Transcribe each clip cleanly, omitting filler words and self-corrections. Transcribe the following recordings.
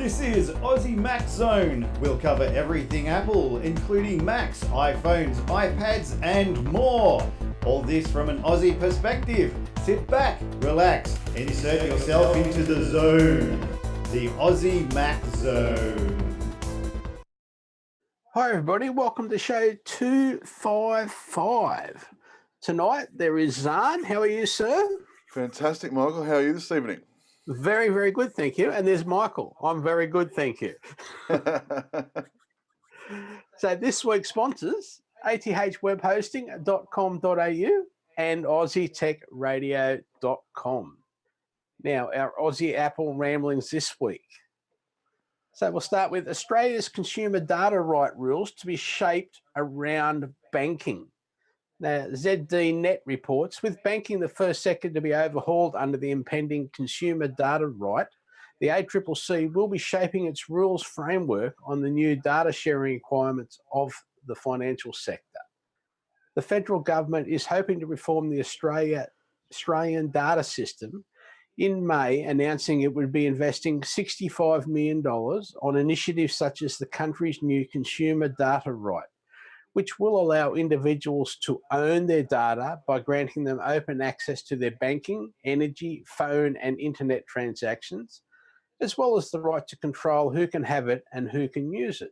This is Aussie Mac Zone. We'll cover everything Apple, including Macs, iPhones, iPads, and more. All this from an Aussie perspective. Sit back, relax, and insert yourself into the zone. The Aussie Mac Zone. Hi everybody, welcome to show 255. Tonight there is Zarn. How are you, sir? Fantastic, Michael. How are you this evening? Very, very good, thank you. And there's Michael. I'm very good, thank you. So this week's sponsors, athwebhosting.com.au and aussietechradio.com. Now, our Aussie Apple ramblings this week. So we'll start with Australia's consumer data right rules to be shaped around banking. Now, ZDNet reports, with banking the first sector to be overhauled under the impending consumer data right, the ACCC will be shaping its rules framework on the new data sharing requirements of the financial sector. The federal government is hoping to reform the Australian data system in May, announcing it would be investing $65 million on initiatives such as the country's new consumer data right, which will allow individuals to own their data by granting them open access to their banking, energy, phone and internet transactions, as well as the right to control who can have it and who can use it.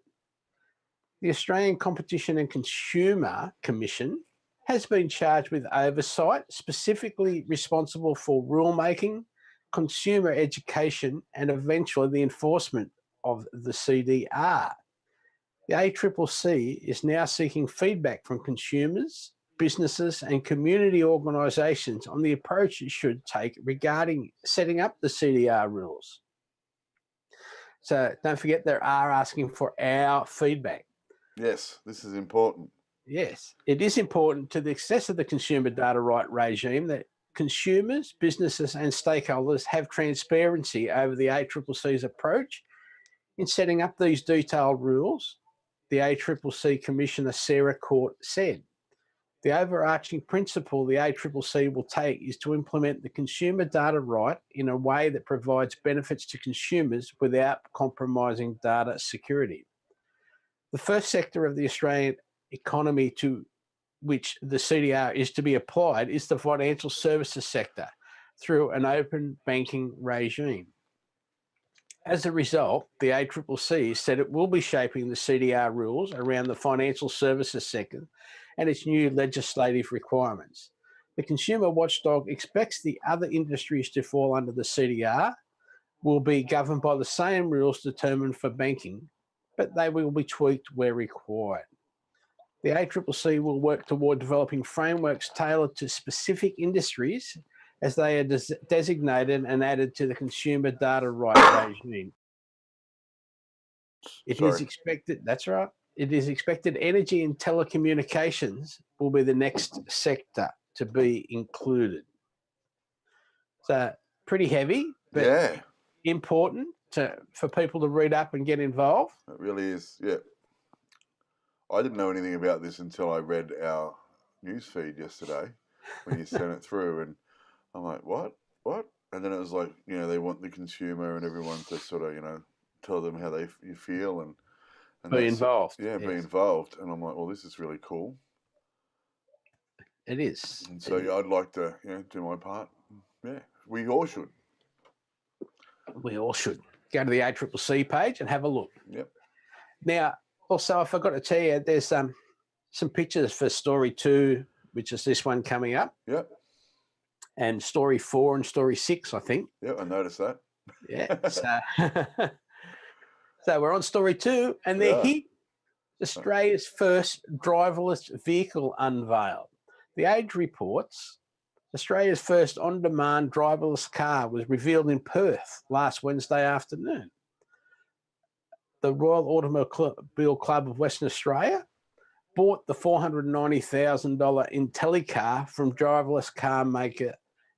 The Australian Competition and Consumer Commission has been charged with oversight, specifically responsible for rulemaking, consumer education, and eventually the enforcement of the CDR. The ACCC is now seeking feedback from consumers, businesses, and community organisations on the approach it should take regarding setting up the CDR rules. So don't forget, they are asking for our feedback. Yes, this is important. Yes, it is important to the success of the consumer data right regime that consumers, businesses, and stakeholders have transparency over the ACCC's approach in setting up these detailed rules. The ACCC Commissioner Sarah Court said, "The overarching principle the ACCC will take is to implement the consumer data right in a way that provides benefits to consumers without compromising data security. The first sector of the Australian economy to which the CDR is to be applied is the financial services sector through an open banking regime. As a result, the ACCC said it will be shaping the CDR rules around the financial services sector and its new legislative requirements. The consumer watchdog expects the other industries to fall under the CDR will be governed by the same rules determined for banking, but they will be tweaked where required. The ACCC will work toward developing frameworks tailored to specific industries as they are designated and added to the consumer data right regime. It is expected, that's right, it is expected energy and telecommunications will be the next sector to be included. So pretty heavy, but important for people to read up and get involved. It really is, yeah. I didn't know anything about this until I read our news feed yesterday when you sent it through, and I'm like, what? And then it was like, you know, they want the consumer and everyone to sort of, you know, tell them how you feel and be involved. Yeah, yes. Be involved. And I'm like, well, this is really cool. It is. And so I'd like to, you know, do my part. Yeah, we all should. We all should. Go to the ACCC page and have a look. Yep. Now, also, I forgot to tell you, there's some pictures for Story 2, which is this one coming up. Yep. And Story 4 and Story 6, I think. Yep, I noticed that. Yeah. So we're on Story 2, and they're here. Australia's first driverless vehicle unveiled. The Age reports Australia's first on-demand driverless car was revealed in Perth last Wednesday afternoon. The Royal Automobile Club of Western Australia bought the $490,000 IntelliCar from driverless car maker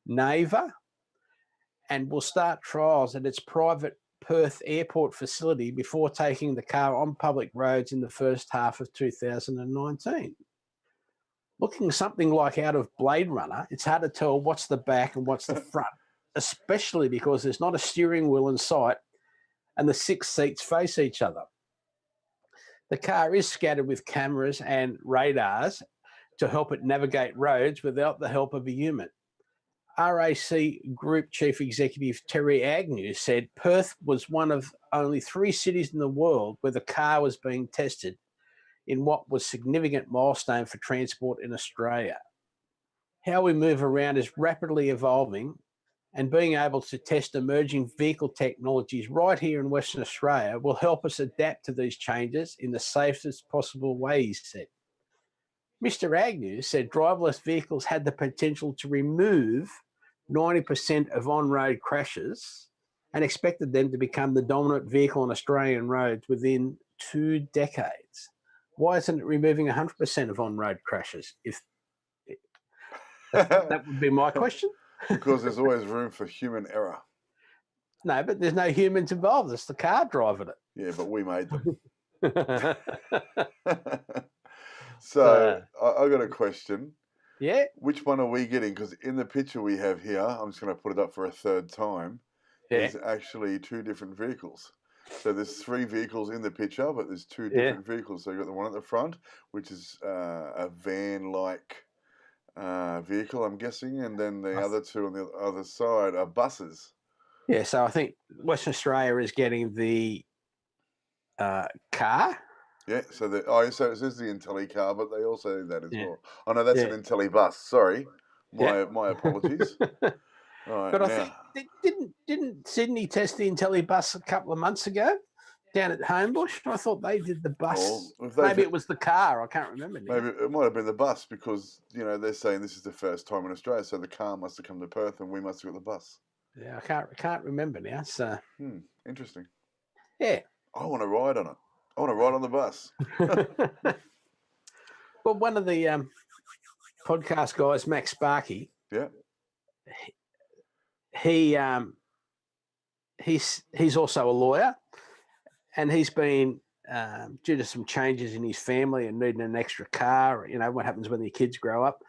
Naver and will start trials at its private Perth airport facility before taking the car on public roads in the first half of 2019. Looking something like out of Blade Runner, it's hard to tell what's the back and what's the front, especially because there's not a steering wheel in sight and the 6 seats face each other. The car is scattered with cameras and radars to help it navigate roads without the help of a human. RAC Group Chief Executive Terry Agnew said Perth was one of only 3 cities in the world where the car was being tested in what was a significant milestone for transport in Australia. How we move around is rapidly evolving, and being able to test emerging vehicle technologies right here in Western Australia will help us adapt to these changes in the safest possible way, he said. Mr. Agnew said driverless vehicles had the potential to remove 90% of on-road crashes and expected them to become the dominant vehicle on Australian roads within 2 decades. Why isn't it removing 100% of on-road crashes? That would be my question. Because there's always room for human error. No, but there's no humans involved. It's the car driving it. Yeah, but we made them. So I got a question. Yeah. Which one are we getting? Because in the picture we have here, I'm just going to put it up for a third time, there's actually 2 different vehicles. So there's 3 vehicles in the picture, but there's 2 different vehicles. So you've got the one at the front, which is a van-like vehicle, I'm guessing, and then the other 2 on the other side are buses. Yeah, so I think Western Australia is getting the car. Yeah, so so it says the Intelli car, but they also do that as well. Oh no, that's an Intelli bus. Sorry, my apologies. All right, but I think didn't Sydney test the Intelli bus a couple of months ago down at Homebush? I thought they did the bus. Maybe it was the car. I can't remember now. Maybe it might have been the bus because they're saying this is the first time in Australia, so the car must have come to Perth and we must have got the bus. Yeah, I can't remember now. So interesting. Yeah, I want to ride on it. I want to ride on the bus. Well, one of the podcast guys, Max Sparky, he's also a lawyer, and he's been due to some changes in his family and needing an extra car. What happens when your kids grow up.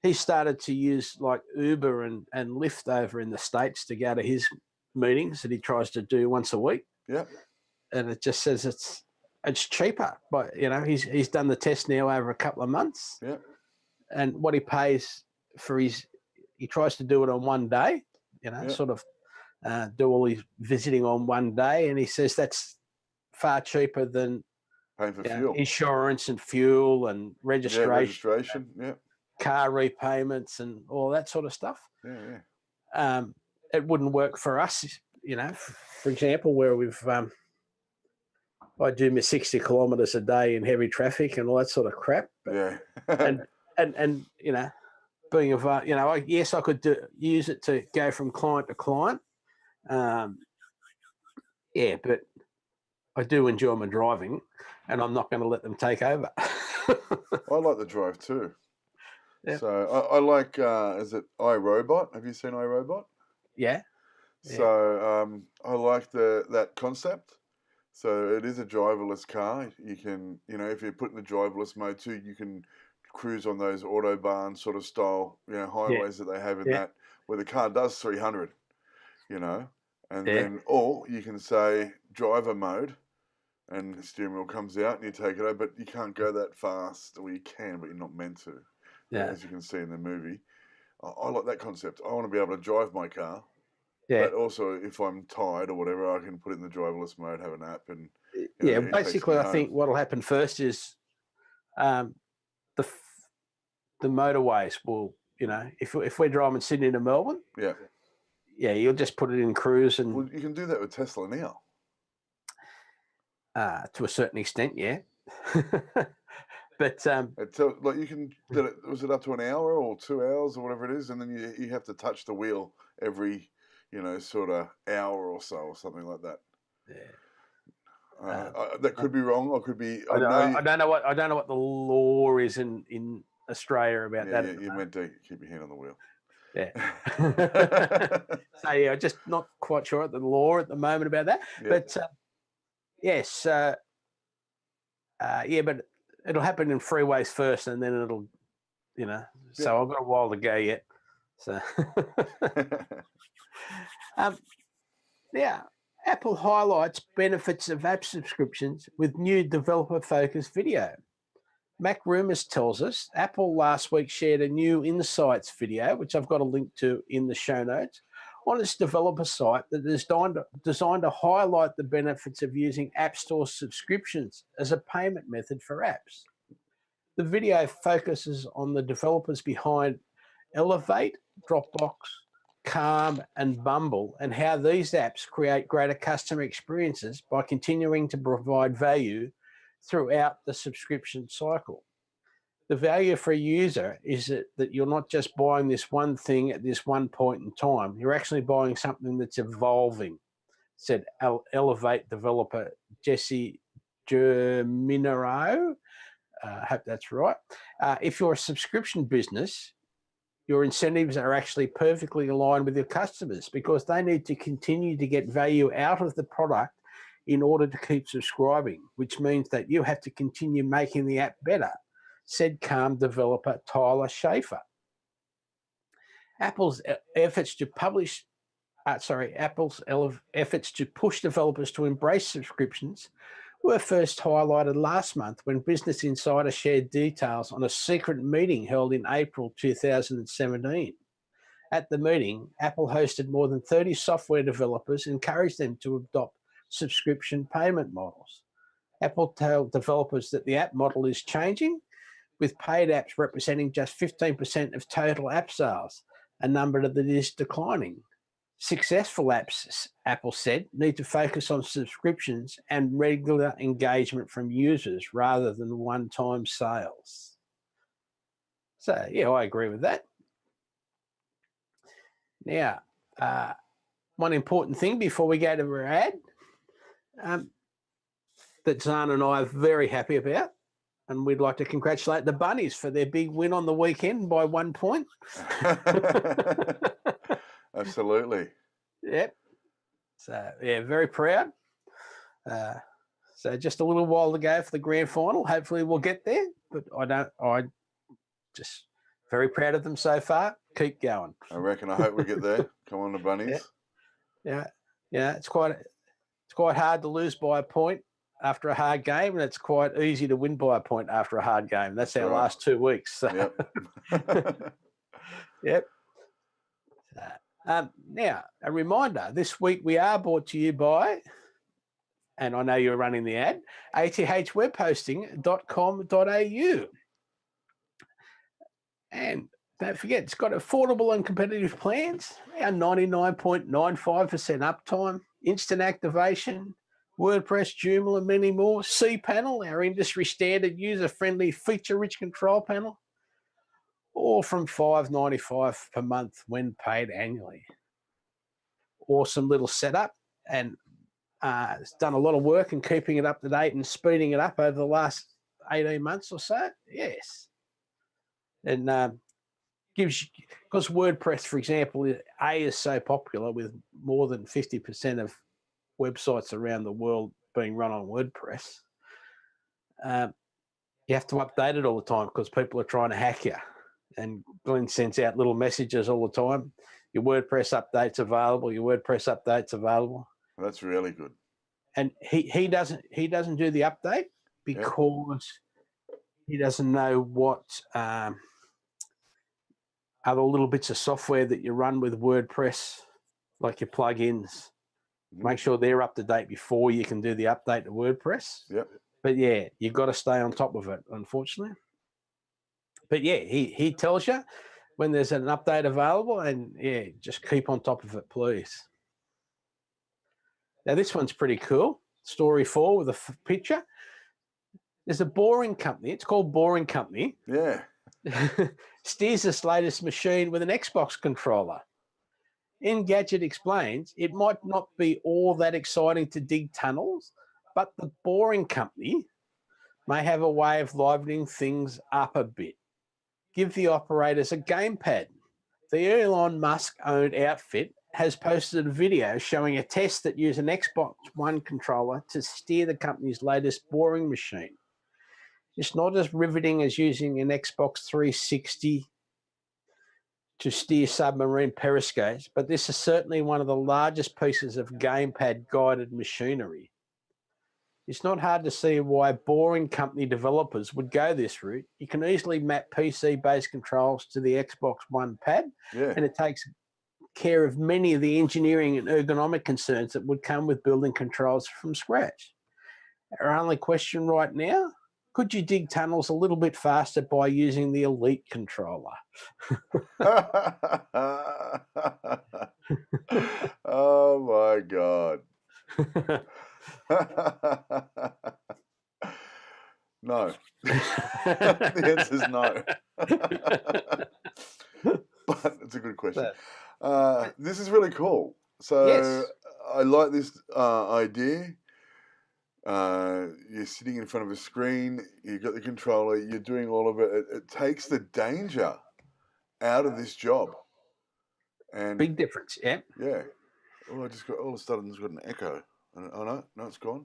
He started to use like Uber and Lyft over in the States to go to his meetings that he tries to do once a week. Yeah. And it just says it's cheaper, but he's done the test now over a couple of months. Yeah. And what he pays for he tries to do it on one day, sort of do all his visiting on one day, and he says that's far cheaper than paying for fuel, insurance and fuel and registration, yeah, car repayments and all that sort of stuff. Yeah. It wouldn't work for us, for example, where we've I do my 60 kilometres a day in heavy traffic and all that sort of crap. Yeah. and being yes, I could use it to go from client to client. But I do enjoy my driving, and I'm not going to let them take over. I like the drive too. Yeah. So I like, is it iRobot? Have you seen iRobot? Yeah. So I like that concept. So it is a driverless car. You can, if you put in the driverless mode too, you can cruise on those autobahn sort of style, highways that they have in that, where the car does 300, and then, or you can say driver mode, and the steering wheel comes out and you take it over, but you can't go that fast, or you can, but you're not meant to. Yeah. As you can see in the movie. I like that concept. I want to be able to drive my car. Yeah. But also, if I'm tired or whatever, I can put it in the driverless mode, have a nap, and basically, I think what'll happen first is, the motorways will, if we're driving Sydney to Melbourne, you'll just put it in cruise and. Well, you can do that with Tesla now. To a certain extent, yeah. But you can. Was it up to an hour or 2 hours or whatever it is, and then you have to touch the wheel every. Sort of hour or so, or something like that. Yeah. That could be wrong. I could be. I don't know what the law is in Australia about that. Yeah, you're meant to keep your hand on the wheel. Yeah. So just not quite sure at the law at the moment about that. Yeah. But yes, but it'll happen in freeways first, and then it'll, So I've got a while to go yet. So. Apple highlights benefits of app subscriptions with new developer-focused video. Mac Rumors tells us Apple last week shared a new Insights video, which I've got a link to in the show notes, on its developer site that is designed to highlight the benefits of using App Store subscriptions as a payment method for apps. The video focuses on the developers behind Elevate, Dropbox, Calm, and Bumble, and how these apps create greater customer experiences by continuing to provide value throughout the subscription cycle. The value for a user is that you're not just buying this one thing at this one point in time. You're actually buying something that's evolving, said Elevate developer Jesse Germinaro. I hope that's right. If you're a subscription business, your incentives are actually perfectly aligned with your customers because they need to continue to get value out of the product in order to keep subscribing, which means that you have to continue making the app better, said Calm developer Tyler Schaefer. Apple's efforts to push developers to embrace subscriptions were first highlighted last month when Business Insider shared details on a secret meeting held in April 2017. At the meeting, Apple hosted more than 30 software developers and encouraged them to adopt subscription payment models. Apple told developers that the app model is changing, with paid apps representing just 15% of total app sales, a number that is declining. Successful apps, Apple said, need to focus on subscriptions and regular engagement from users rather than one-time sales. So, yeah, I agree with that. Now, one important thing before we go to our ad that Zarn and I are very happy about, and we'd like to congratulate the Bunnies for their big win on the weekend by 1 point. Absolutely. Yep. So, yeah, very proud. So just a little while to go for the grand final. Hopefully we'll get there, but I just very proud of them so far. Keep going. I hope we get there. Come on, the Bunnies. Yeah. It's quite hard to lose by a point after a hard game, and it's quite easy to win by a point after a hard game. That's our last 2 weeks. So. Yep. Yep. Now, a reminder, this week we are brought to you by, and I know you're running the ad, athwebhosting.com.au. And don't forget, it's got affordable and competitive plans, our 99.95% uptime, instant activation, WordPress, Joomla, and many more. cPanel, our industry standard user-friendly feature-rich control panel, or from $5.95 per month when paid annually. Awesome little setup, and it's done a lot of work in keeping it up to date and speeding it up over the last 18 months or so. Yes. And gives you, because WordPress, for example, is so popular with more than 50% of websites around the world being run on WordPress, you have to update it all the time because people are trying to hack you. And Glenn sends out little messages all the time. Your WordPress update's available. Your WordPress update's available. That's really good. And he doesn't do the update because he doesn't know what other little bits of software that you run with WordPress, like your plugins. Make sure they're up to date before you can do the update to WordPress. Yep. But yeah, you've got to stay on top of it, unfortunately. But yeah, he tells you when there's an update available, and yeah, just keep on top of it, please. Now, this one's pretty cool. Story 4 with a picture. There's a boring company. It's called Boring Company. Yeah. Steers its latest machine with an Xbox controller. Engadget explains it might not be all that exciting to dig tunnels, but the Boring Company may have a way of livening things up a bit. Give the operators a gamepad. The Elon Musk-owned outfit has posted a video showing a test that used an Xbox One controller to steer the company's latest boring machine. It's not as riveting as using an Xbox 360 to steer submarine periscopes, but this is certainly one of the largest pieces of gamepad guided machinery. It's not hard to see why boring company developers would go this route. You can easily map PC-based controls to the Xbox One pad, and it takes care of many of the engineering and ergonomic concerns that would come with building controls from scratch. Our only question right now, could you dig tunnels a little bit faster by using the Elite controller? Oh my God. No. The answer is no. But it's a good question. This is really cool. So Yes. I like this idea. You're sitting in front of a screen, you've got the controller, you're doing all of it. It takes the danger out of this job. And Big difference, yeah. yeah. Oh, I just got, all of a sudden, there's got an echo. And, oh, no, it's gone.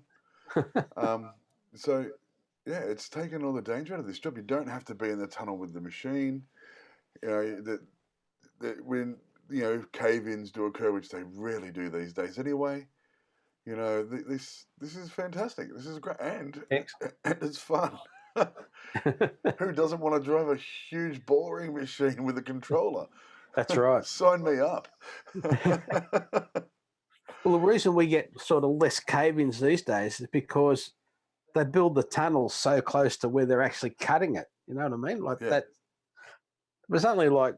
So, yeah, it's taken all the danger out of this job. You don't have to be in the tunnel with the machine. You know, that when, you know, cave-ins do occur, which they rarely do these days anyway, you know, this is fantastic. This is great. And it's fun. Who doesn't want to drive a huge boring machine with a controller? That's right. Sign me up. Well, the reason we get sort of less cave-ins these days is because they build the tunnels so close to where they're actually cutting it. You know what I mean? Like that. It was only like,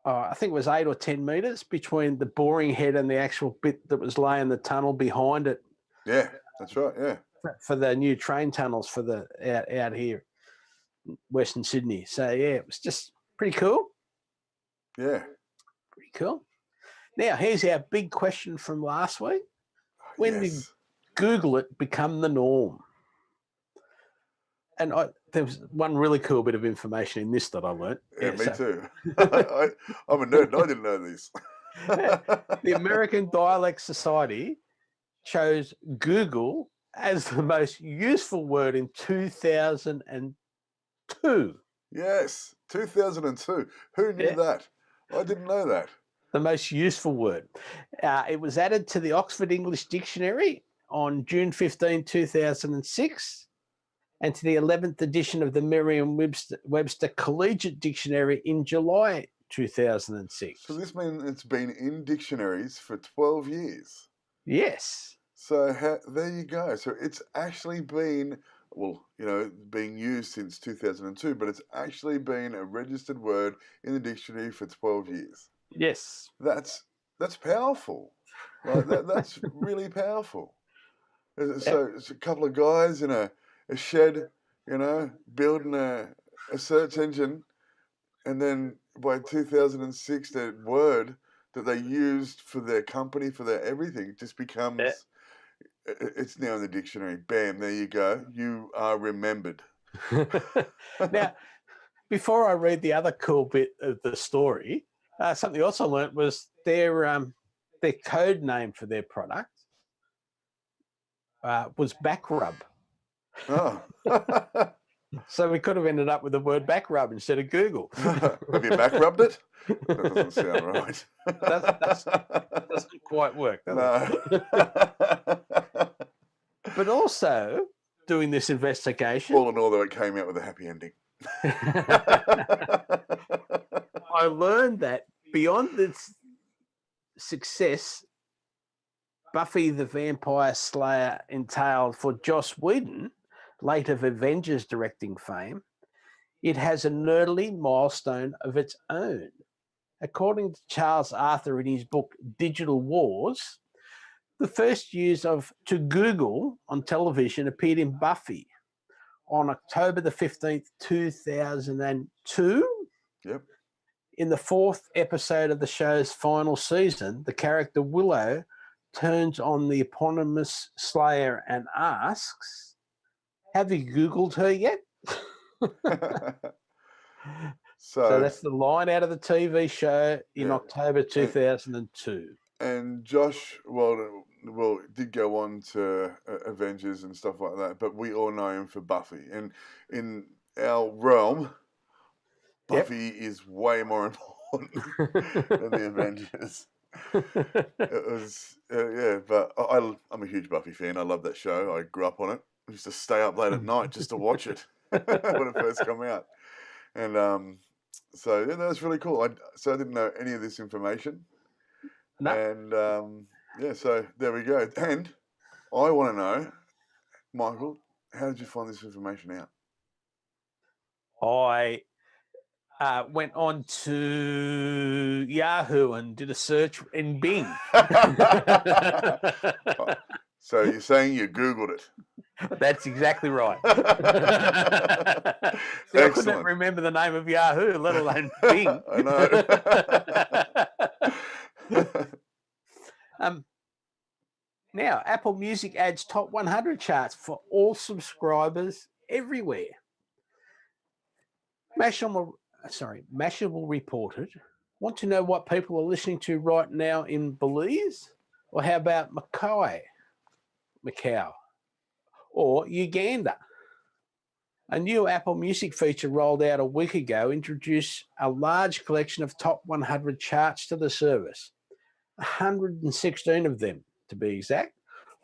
I think it was 8 or 10 meters between the boring head and the actual bit that was laying the tunnel behind it. Yeah, that's right. Yeah. For the new train tunnels for the out here, Western Sydney. So yeah, it was just pretty cool. Yeah. Pretty cool. Now, here's our big question from last week. When did Google it become the norm? And there was one really cool bit of information in this that I learned. Yeah, me too. I'm a nerd and I didn't know this. The American Dialect Society chose Google as the most useful word in 2002. Yes, 2002. Who knew that? I didn't know that. The most useful word. It was added to the Oxford English Dictionary on June 15, 2006, and to the 11th edition of the Merriam-Webster Collegiate Dictionary in July 2006. So this means it's been in dictionaries for 12 years. Yes. So there you go. So it's actually been, well, you know, being used since 2002, but it's actually been a registered word in the dictionary for 12 years. Yes. That's powerful. Like that's really powerful. So it's a couple of guys in a shed, you know, building a search engine, and then by 2006, that word that they used for their company, for their everything, just becomes, it's now in the dictionary. Bam, there you go. You are remembered. Now, before I read the other cool bit of the story, something else I learned was their code name for their product was back rub. Oh. So we could have ended up with the word back rub instead of Google. Have you back rubbed it? That doesn't sound right. That doesn't quite work, does it? But also, doing this investigation, All in all, though, it came out with a happy ending. I learned that beyond its success Buffy the Vampire Slayer entailed for Joss Whedon, late of Avengers directing fame, it has a nerdly milestone of its own. According to Charles Arthur in his book Digital Wars, the first use of "to Google" on television appeared in Buffy on October the 15th, 2002. Yep. In the 4th episode of the show's final season, the character Willow turns on the eponymous Slayer and asks, "Have you Googled her yet?" So that's the line out of the TV show in October 2002. And Josh, well, did go on to Avengers and stuff like that, but we all know him for Buffy. And in our realm, Yep. Buffy is way more important than the Avengers. It was, yeah, but I'm a huge Buffy fan. I love that show. I grew up on it. I used to stay up late at night just to watch it when it first came out. And so, yeah, that was really cool. So I didn't know any of this information. No. And, yeah, so there we go. And I want to know, Michael, how did you find this information out? I went on to Yahoo and did a search in Bing. So you're saying you Googled it? That's exactly right. See, I couldn't Excellent. remember the name of Yahoo, let alone Bing. I know. Now, Apple Music adds top 100 charts for all subscribers everywhere. Mashable reported, want to know what people are listening to right now in Belize? Or how about Macau, or Uganda? A new Apple Music feature rolled out a week ago introduced a large collection of top 100 charts to the service, 116 of them to be exact,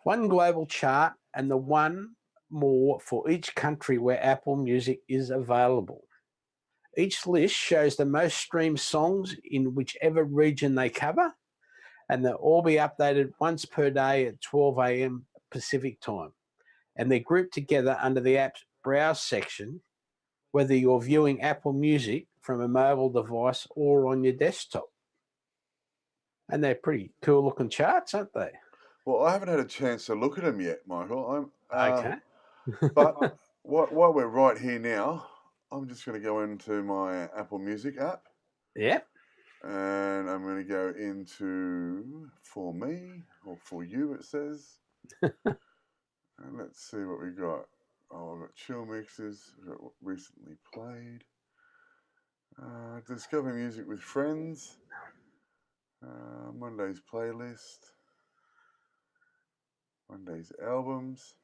one global chart and the one more for each country where Apple Music is available. Each list shows the most streamed songs in whichever region they cover, and they'll all be updated once per day at 12 a.m. Pacific time. And they're grouped together under the app's Browse section, whether you're viewing Apple Music from a mobile device or on your desktop. And they're pretty cool looking charts, aren't they? Well, I haven't had a chance to look at them yet, Michael. Okay. But while we're right here now, I'm just going to go into my Apple Music app. Yep. And I'm going to go into For Me, or For You, it says. And let's see what we got. Oh, I've got chill mixes. We've got what recently played. Discover music with friends. Monday's playlist. Monday's albums.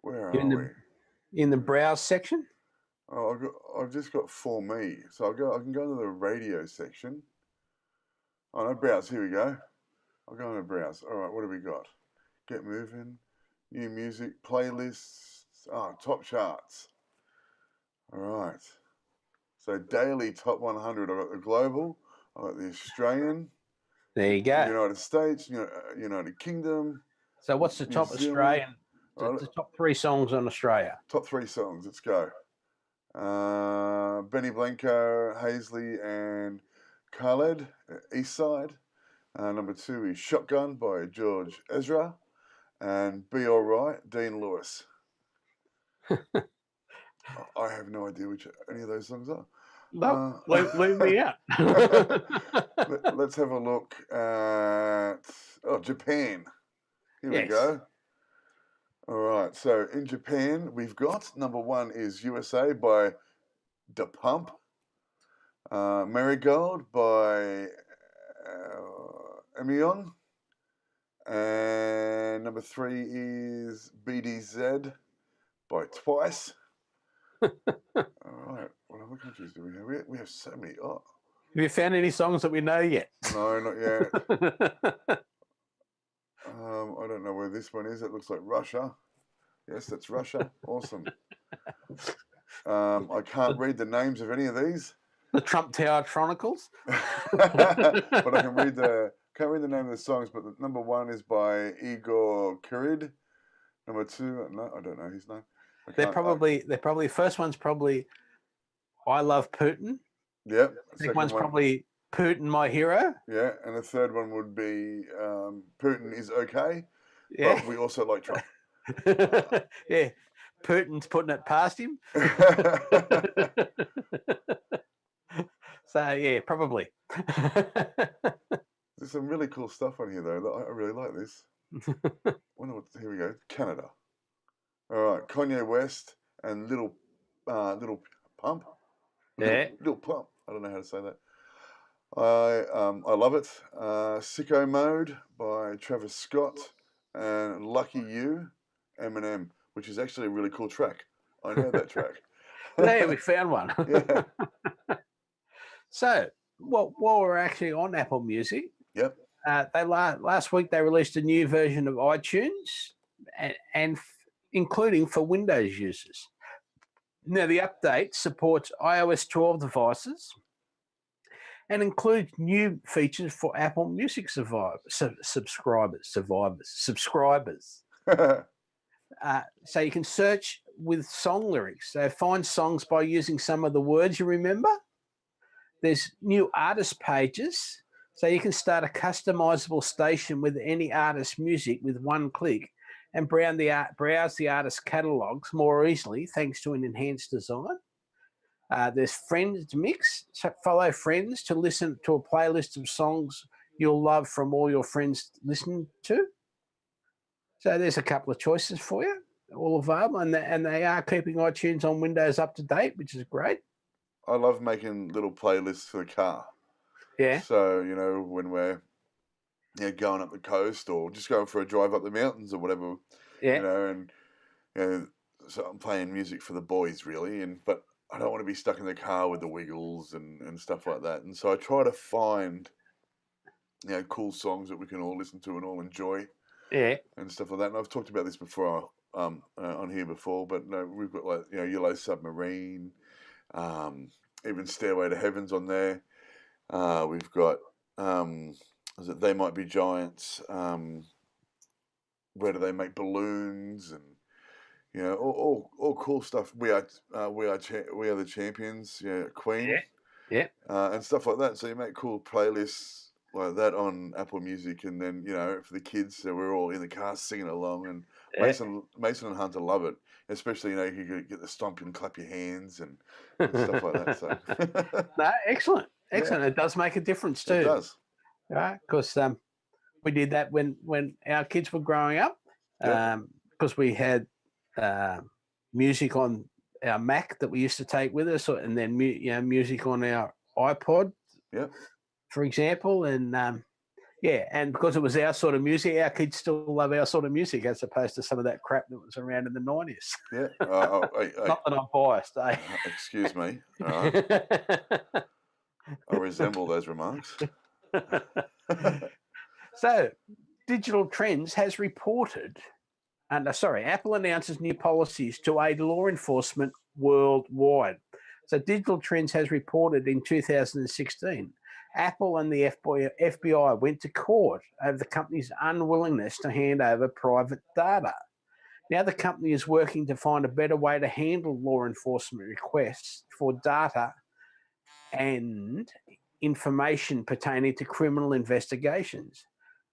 Where are we? In the Browse section? Oh, I've just got For Me. So I can go into the radio section. Oh, no, Browse. Here we go. I'll go into Browse. All right, what have we got? Get moving. New music, playlists. Top charts. All right. So daily top 100. I've got the global. I've got the Australian. There you go. United States. United Kingdom. So what's the top Australian? The top 3 songs on Australia. Top 3 songs. Let's go. Benny Blanco, Hazley, and Khaled, East Side. Number 2 is Shotgun by George Ezra. And Be Alright, Dean Lewis. I have no idea which any of those songs are. No, leave me out. Let's have a look at Japan. Here we go. All right, so in Japan, we've got number 1 is USA by Da Pump. Marigold by Emion. And number 3 is BDZ by Twice. All right, what other countries do we have? We have so many. Oh. Have you found any songs that we know yet? No, not yet. I don't know where this one is. It looks like Russia. Yes, that's Russia. Awesome. I can't read the names of any of these. The Trump Tower Chronicles. But I can read can't read the name of the songs. But the number 1 is by Igor Kirid. Number 2, no, I don't know his name. They're probably first one's probably I Love Putin. Yep. Second one's probably Putin, My Hero. Yeah, and the third one would be Putin is okay. Yeah. But we also like Trump. Yeah. Putin's putting it past him. So yeah, probably. There's some really cool stuff on here though. I really like this. Here we go. Canada. All right, Kanye West and Little Pump. Yeah. Little Pump. I don't know how to say that. I love it. Sicko Mode by Travis Scott and Lucky You, Eminem, which is actually a really cool track. I know that track. There, we found one. Yeah. So, while we're actually on Apple Music, Yep. last week they released a new version of iTunes, and including for Windows users. Now, the update supports iOS 12 devices and includes new features for Apple Music subscribers. So you can search with song lyrics. So find songs by using some of the words you remember. There's new artist pages, so you can start a customizable station with any artist's music with one click and browse the artist's catalogues more easily thanks to an enhanced design. There's Friends Mix, so follow friends to listen to a playlist of songs you'll love from all your friends listening to. So there's a couple of choices for you, all available, and they are keeping iTunes on Windows up to date, which is great. I love making little playlists for the car. Yeah. So, when we're going up the coast or just going for a drive up the mountains or whatever, Yeah. So I'm playing music for the boys really, but I don't want to be stuck in the car with the Wiggles and stuff like that. And so I try to find, cool songs that we can all listen to and all enjoy. Yeah. And stuff like that. And I've talked about this before on here before, but no, we've got like, Yellow Submarine, even Stairway to Heaven's on there. We've got, is it They Might Be Giants? Where Do They Make Balloons? And all cool stuff. We are the Champions. Queen. Yeah. And stuff like that. So you make cool playlists like that on Apple Music, and then for the kids, so we're all in the car singing along. And Mason and Hunter love it, especially you can get the stomp and clap your hands and stuff like that. So no, excellent. Yeah. It does make a difference too. It does, right? Because we did that when our kids were growing up, because we had music on our Mac that we used to take with us, and then music on our iPod. Yeah. For example, and and because it was our sort of music, our kids still love our sort of music as opposed to some of that crap that was around in the 90s. Yeah. Not that I'm biased, eh? Excuse me. All right. I resemble those remarks. So, Digital Trends has reported, Apple announces new policies to aid law enforcement worldwide. So, Digital Trends has reported in 2016, Apple and the FBI went to court over the company's unwillingness to hand over private data. Now the company is working to find a better way to handle law enforcement requests for data and information pertaining to criminal investigations.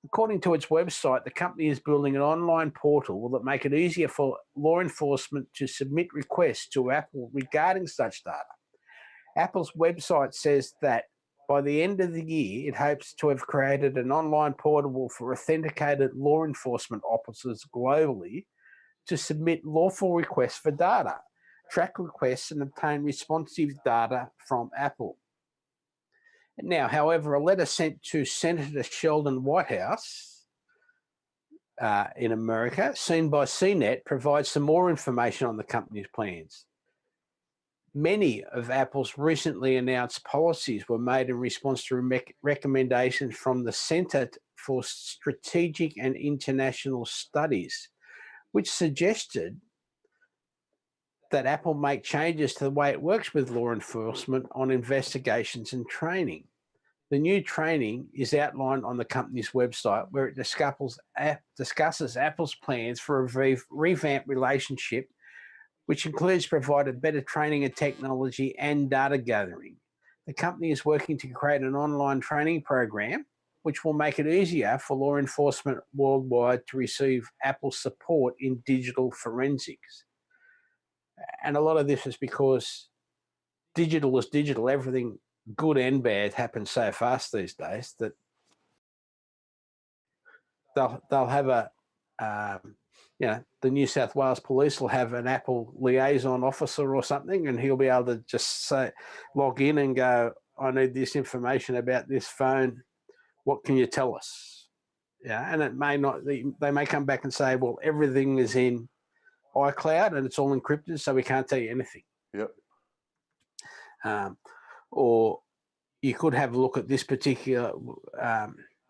According to its website, the company is building an online portal that make it easier for law enforcement to submit requests to Apple regarding such data. Apple's website says that by the end of the year, it hopes to have created an online portal for authenticated law enforcement officers globally to submit lawful requests for data, track requests, and obtain responsive data from Apple. Now, however, a letter sent to Senator Sheldon Whitehouse in America, seen by CNET, provides some more information on the company's plans. Many of Apple's recently announced policies were made in response to recommendations from the Center for Strategic and International Studies, which suggested that Apple make changes to the way it works with law enforcement on investigations and training. The new training is outlined on the company's website, where it discusses Apple's plans for a revamped relationship, which includes providing better training and technology and data gathering. The company is working to create an online training program, which will make it easier for law enforcement worldwide to receive Apple support in digital forensics. And a lot of this is because digital is digital. Everything good and bad happens so fast these days that they'll have the New South Wales Police will have an Apple liaison officer or something, and he'll be able to just log in and go, I need this information about this phone. What can you tell us? Yeah, and it may not. They may come back and say, well, everything is in iCloud and it's all encrypted, so we can't tell you anything. Yep. or you could have a look at this particular,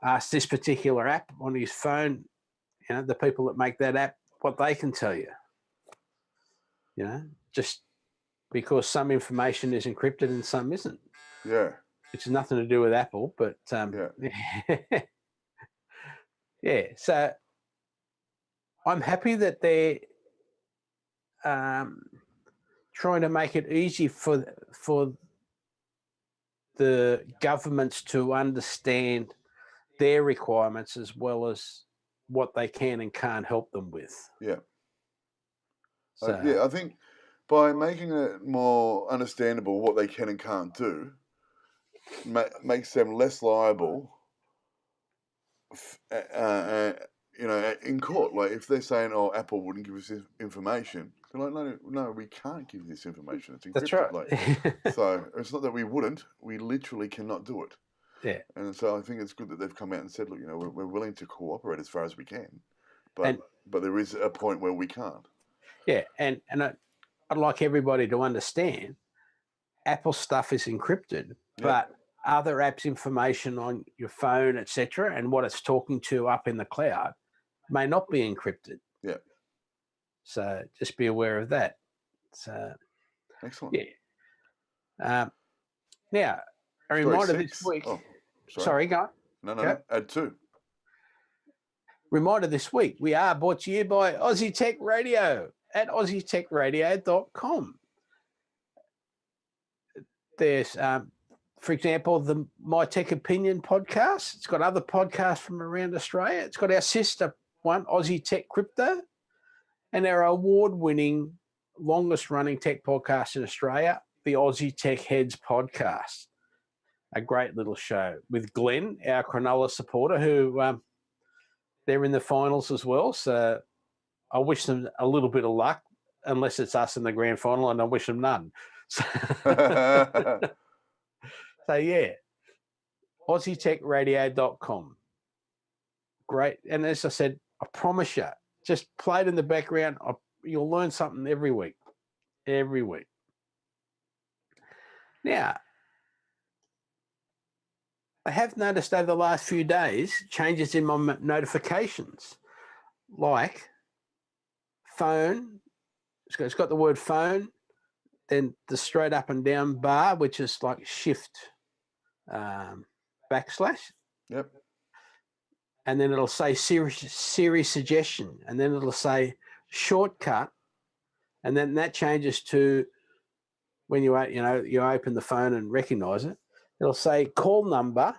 ask this particular app on his phone, the people that make that app, what they can tell you, just because some information is encrypted and some isn't. Yeah. Which has nothing to do with Apple, but yeah. So I'm happy that they're trying to make it easy for the governments to understand their requirements as well as what they can and can't help them with. Yeah. So, I think by making it more understandable what they can and can't do, makes them less liable, in court. Like if they're saying, "Oh, Apple wouldn't give us this information," they're like, "No, we can't give this information. It's encrypted." that's right. So it's not that we wouldn't; we literally cannot do it. Yeah. And so I think it's good that they've come out and said, "Look, we're willing to cooperate as far as we can, but there is a point where we can't." Yeah, and I'd like everybody to understand, Apple stuff is encrypted, but other apps' information on your phone, etc., and what it's talking to up in the cloud may not be encrypted. Yeah. So just be aware of that. So excellent. Yeah. Now, a reminder this week. Oh, sorry, go on. No. Add 2. Reminder this week, we are brought to you by Aussie Tech Radio at aussietechradio.com. There's, for example, the My Tech Opinion podcast. It's got other podcasts from around Australia. It's got our sister one, Aussie Tech Crypto, and our award-winning, longest-running tech podcast in Australia, the Aussie Tech Heads podcast. A great little show with Glenn, our Cronulla supporter, who they're in the finals as well. So I wish them a little bit of luck, unless it's us in the grand final, and I wish them none. So yeah, AussieTechRadio.com. Great. And as I said, I promise you, just play it in the background. You'll learn something every week. Every week. Now, I have noticed over the last few days changes in my notifications, like phone. It's got the word phone, then the straight up and down bar, which is like shift backslash. Yep. And then it'll say Siri suggestion, and then it'll say shortcut, and then that changes to when you open the phone and recognize it. It'll say call number, and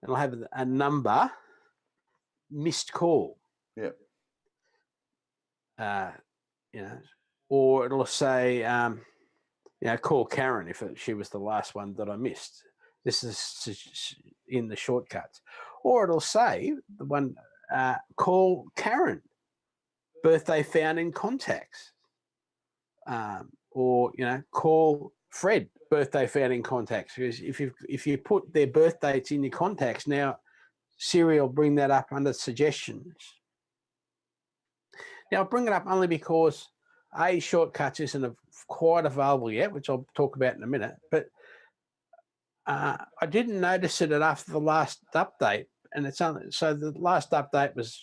it'll have a number, missed call. Yep. Or it'll say, call Karen if she was the last one that I missed. This is in the shortcuts. Or it'll say the one, call Karen, birthday found in contacts. Or call Fred, birthday found in contacts. Because if you put their birth dates in your contacts, now Siri will bring that up under suggestions. Now I'll bring it up only because shortcuts isn't quite available yet, which I'll talk about in a minute. But I didn't notice it after the last update, and so the last update was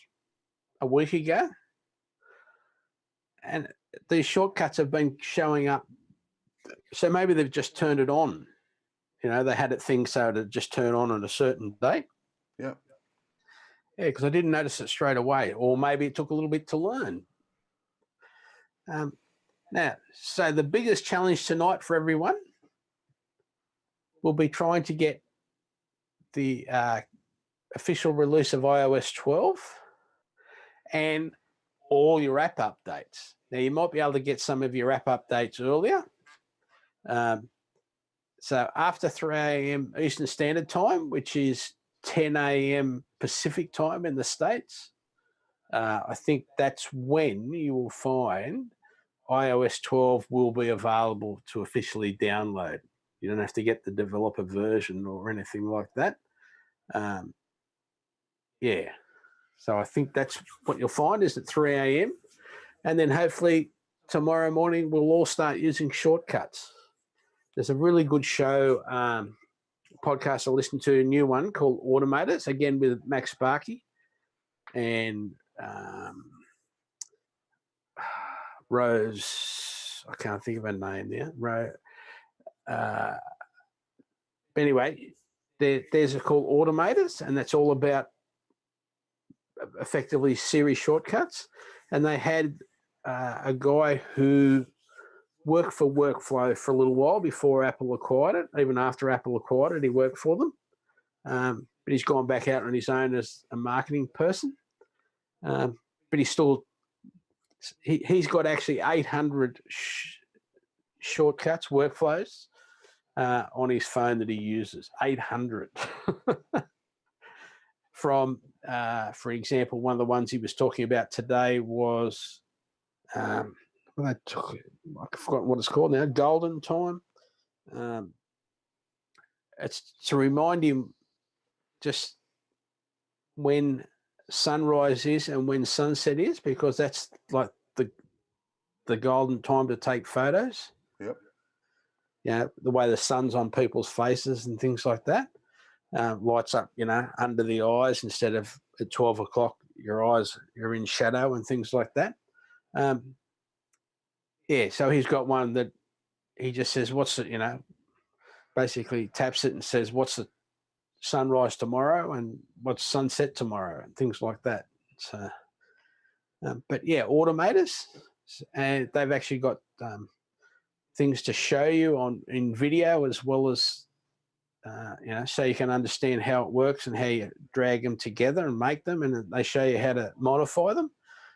a week ago, and these shortcuts have been showing up. So maybe they've just turned it on. They had it thing so to just turn on a certain date. Yeah. Yeah, because I didn't notice it straight away, or maybe it took a little bit to learn. Now, so the biggest challenge tonight for everyone will be trying to get the official release of iOS 12 and all your app updates. Now, you might be able to get some of your app updates earlier. So after 3 a.m. Eastern Standard Time, which is 10 a.m. Pacific Time in the States, I think that's when you will find iOS 12 will be available to officially download. You don't have to get the developer version or anything like that. So I think that's what you'll find is at 3 a.m. And then hopefully tomorrow morning we'll all start using shortcuts. there's a really good show, podcast I listened to, a new one called Automators, again with Max Sparky and Rose. I can't think of her name now. Anyway, there's a called Automators, and that's all about effectively Siri shortcuts. And they had a guy who worked for Workflow for a little while before Apple acquired it. Even after Apple acquired it, he worked for them. But he's gone back out on his own as a marketing person. But he's he's got actually 800 shortcuts, workflows on his phone that he uses. 800. From, for example, one of the ones he was talking about today was, I forgot what it's called now, Golden Time. It's to remind him just when sunrise is and when sunset is, because that's like the golden time to take photos. Yep. The way the sun's on people's faces and things like that. Lights up, under the eyes instead of at 12 o'clock, you're in shadow and things like that. So he's got one that he just says, basically taps it and says, what's the sunrise tomorrow and what's sunset tomorrow and things like that. So, but yeah, Automators, and they've actually got things to show you in video as well as, so you can understand how it works and how you drag them together and make them, and they show you how to modify them.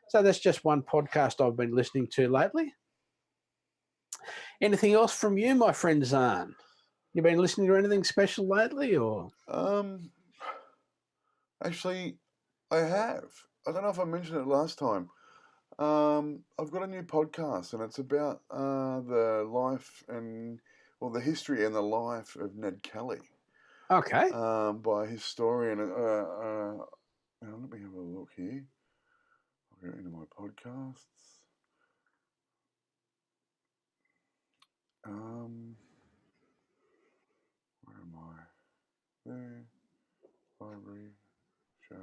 So that's just one podcast I've been listening to lately. Anything else from you, my friend Zarn? You been listening to anything special lately, or? Actually, I have. I don't know if I mentioned it last time. I've got a new podcast, and it's about the life the history and the life of Ned Kelly. Okay. By a historian. Let me have a look here. I'll go into my podcasts. Where am I? There. Library. Shows.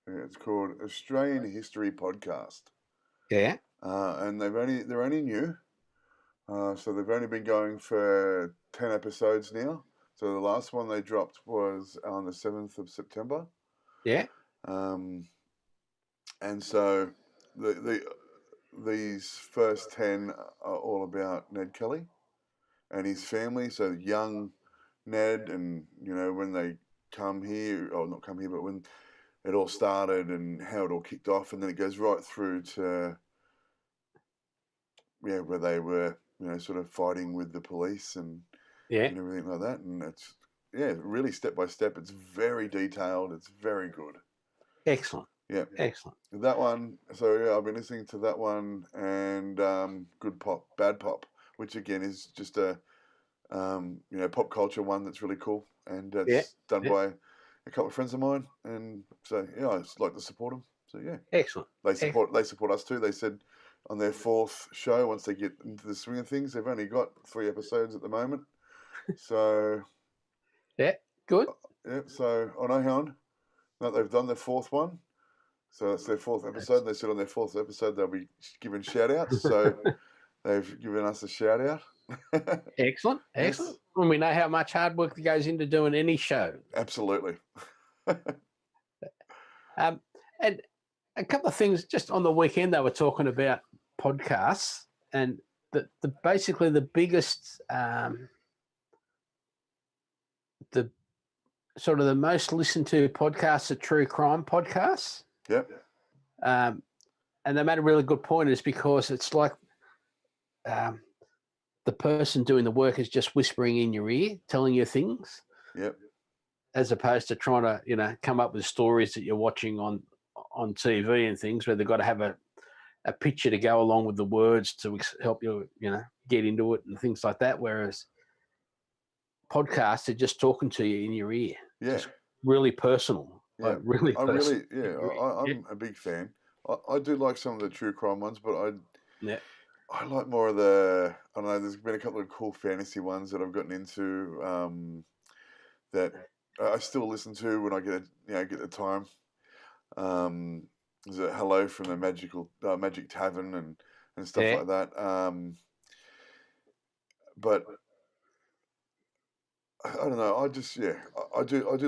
Yeah, it's called Australian History Podcast. Yeah. And they're only new. So they've only been going for 10 episodes now. So the last one they dropped was on the 7th of September. Yeah. And so these first 10 are all about Ned Kelly and his family. So young Ned, and when they come here, or not come here, but when it all started and how it all kicked off, and then it goes right through to where they were sort of fighting with the police and everything like that. And it's really step by step. It's very detailed. It's very good. Excellent. Yeah. Excellent. That one. So I've been listening to that one, and Good Pop, Bad Pop, which again is just a pop culture one that's really cool, and it's done by a couple of friends of mine, and so I just like to support them. So excellent. They support us too. They said on their 4th show, once they get into the swing of things, they've only got 3 episodes at the moment. So good. So I know how they've done their 4th one. So that's their 4th episode. And they said on their 4th episode they'll be giving shout outs. So they've given us a shout out. Excellent. Yes. When we know how much hard work goes into doing any show. Absolutely. And a couple of things just on the weekend, they were talking about podcasts, and basically the biggest, the sort of the most listened to podcasts are true crime podcasts. Yep. And they made a really good point, is because it's like the person doing the work is just whispering in your ear, telling you things. Yep. As opposed to trying to, come up with stories that you're watching on TV and things, where they've got to have a picture to go along with the words to help you, get into it and things like that. Whereas podcasts are just talking to you in your ear. Yeah. Just really personal. Yeah. Like really personal. I'm a big fan. I do like some of the true crime ones, but I like more of the. I don't know. There's been a couple of cool fantasy ones that I've gotten into that I still listen to when I get the time. There's a Hello from the Magic Tavern and stuff Yeah. like that. But I don't know. I do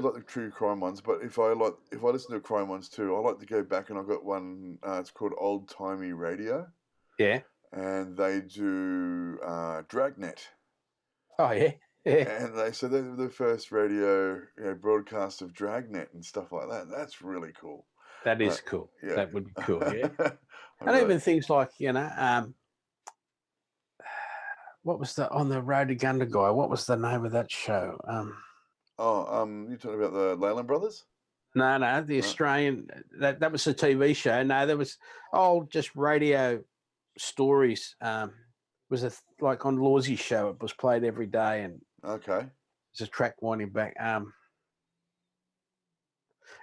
like the true crime ones. But if I listen to crime ones too, I like to go back, and I've got one. It's called Old Timey Radio, Yeah. and they do Dragnet. Oh yeah. Yeah. And they're the first radio broadcast of Dragnet and stuff like that. That's really cool. That is cool. Yeah. That would be cool. Yeah. I And even things like, what was on the Road to Gunda guy? What was the name of that show? you talking about the Leyland Brothers? No, the Australian, that was a TV show. No, there was just radio stories. Was like on Lawsie's show. It was played every day, and Okay. there's a track winding back.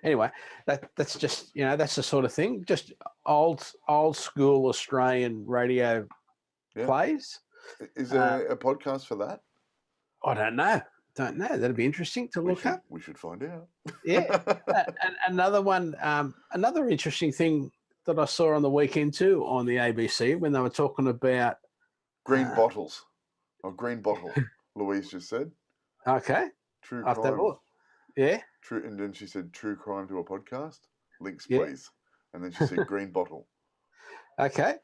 Anyway, that's just that's the sort of thing. Just old school Australian radio plays. Is there a podcast for that? I don't know. That'd be interesting to look up. We should find out. Yeah. And another one, another interesting thing that I saw on the weekend too on the ABC when they were talking about green bottles. Oh, green bottle. Louise just said. Okay. True After crime. that, yeah. True, and then she said true crime to a podcast. Links, Yeah. please. And then she said green bottle. Okay.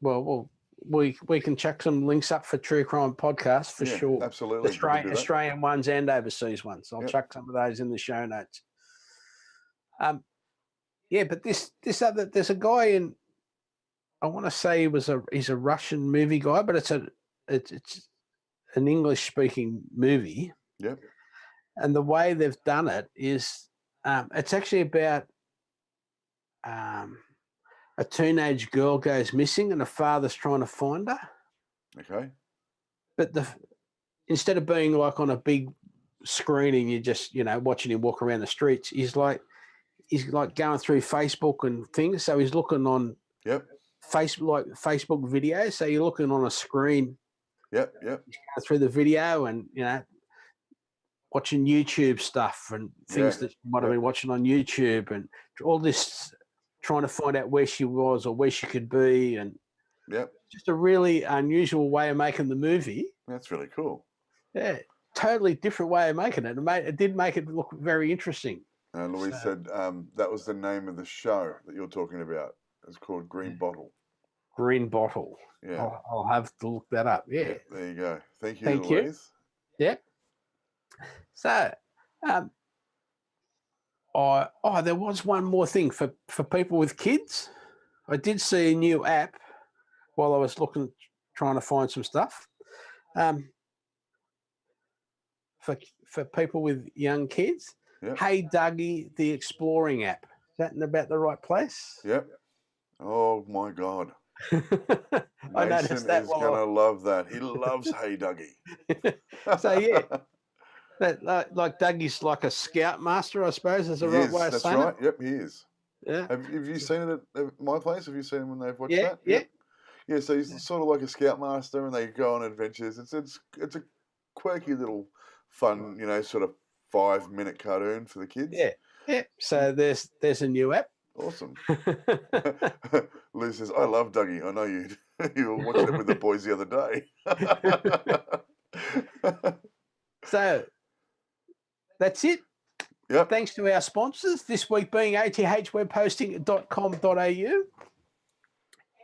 Well, we can chuck some links up for True Crime Podcast for sure. Absolutely. Australian ones and overseas ones. I'll chuck some of those in the show notes. But this other, there's a guy in, I want to say he's a Russian movie guy, but it's an English speaking movie. Yep. And the way they've done it is, it's actually about a teenage girl goes missing and the father's trying to find her. Okay. But instead of being like on a big screen and you're just, watching him walk around the streets, he's like going through Facebook and things. So he's looking on Facebook videos. So you're looking on a screen. Yep. He's going through the video and, watching YouTube stuff and things that you might have been watching on YouTube and all this, trying to find out where she was or where she could be. And just a really unusual way of making the movie. That's really cool. Yeah. Totally different way of making it. It did make it look very interesting. Louise said that was the name of the show that you're talking about. It's called Green Bottle. Green Bottle. Yeah. I'll have to look that up. Yeah. There you go. Thank you, Louise. You. Yep. So, there was one more thing for people with kids. I did see a new app while I was trying to find some stuff. For people with young kids. Yep. Hey Dougie, the Exploring app. Is that in about the right place? Yep. Oh my God. I noticed that. Mason is going to love that. He loves Hey Dougie. So yeah. That, like Dougie's like a scoutmaster, I suppose, is the right way of saying it. That's right. Yep, he is. Yeah. Have you seen it at my place? Have you seen him when they've watched that? Yeah. Yeah, so he's sort of like a scoutmaster and they go on adventures. It's a quirky little fun, sort of 5-minute cartoon for the kids. Yeah. So there's a new app. Awesome. Lou says, I love Dougie. I know you were watching it with the boys the other day. So that's it. Yep. Thanks to our sponsors, this week being athwebhosting.com.au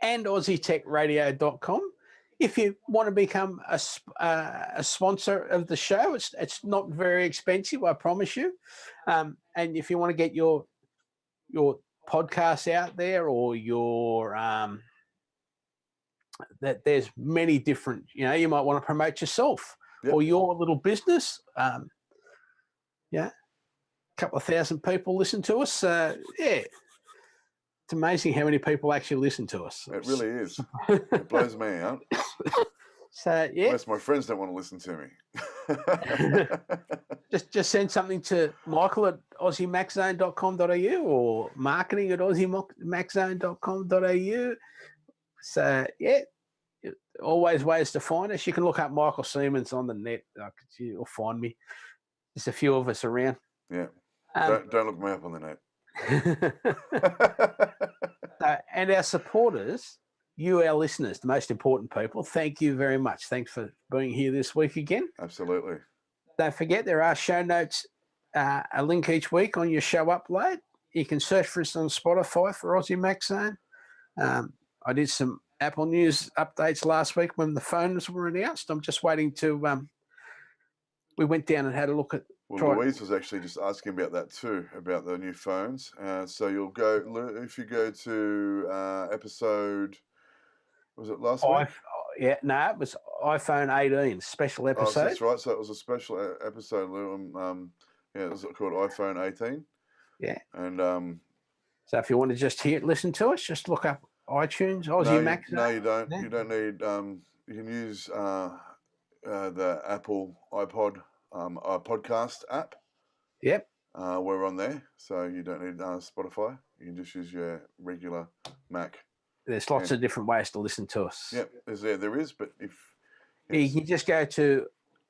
and aussietechradio.com. If you want to become a sponsor of the show, it's not very expensive, I promise you. And if you want to get your podcast out there or your that there's many different, you might want to promote yourself or your little business. A couple of thousand people listen to us. It's amazing how many people actually listen to us. It really is. It blows me out. So most of my friends don't want to listen to me. just send something to Michael at aussiemaxzone.com.au or marketing at aussiemaxzone.com.au. So always ways to find us. You can look up Michael Seamons on the net. You'll find me. There's a few of us around. Yeah. Don't look me up on the net. And our supporters, you, our listeners, the most important people, thank you very much. Thanks for being here this week again. Absolutely. Don't forget, there are show notes, a link each week on your show upload. You can search for us on Spotify for Aussie Mac Zone. I did some Apple News updates last week when the phones were announced. I'm just waiting to. We went down and had a look at. Well, Louise was actually just asking about that too, about the new phones. So you'll go, if you go to episode, was it last week? Yeah, no, it was iPhone 18 special episode. Oh, that's right. So it was a special episode. Yeah, it was called iPhone 18. Yeah. And so if you want to just listen to us, just look up iTunes, Aussie Mac Zone. No, you don't. Yeah. You don't need. You can use the Apple iPod podcast app. Yep. We're on there, so you don't need Spotify. You can just use your regular Mac. There's lots of different ways to listen to us. Yep, there is, but if you can just go to,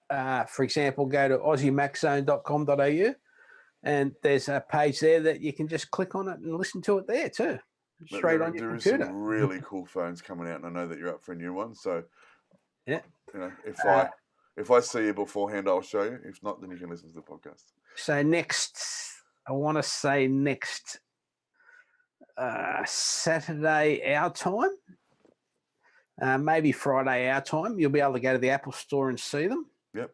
for example, go to aussiemaczone.com.au, and there's a page there that you can just click on it and listen to it there too, straight on your computer. There is some really cool phones coming out, and I know that you're up for a new one. So, yeah, if I see you beforehand, I'll show you. If not, then you can listen to the podcast. So I want to say next Saturday our time, maybe Friday our time, you'll be able to go to the Apple Store and see them. Yep.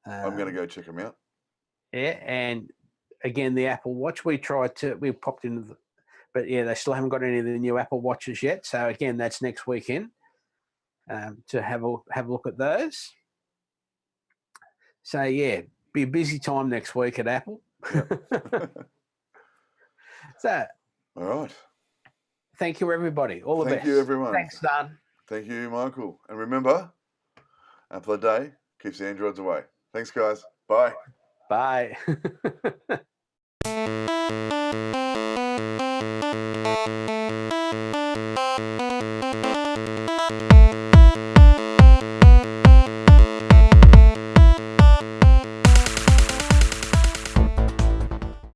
I'm going to go check them out. Yeah, and again, the Apple Watch, we popped into but yeah, they still haven't got any of the new Apple Watches yet. So again, that's next weekend to have a look at those. So yeah, be a busy time next week at Apple. Yep. So, all right. Thank you, everybody. All the best. Thank you, everyone. Thanks, Zarn. Thank you, Michael. And remember, Apple a day keeps the Androids away. Thanks, guys. Bye. Bye.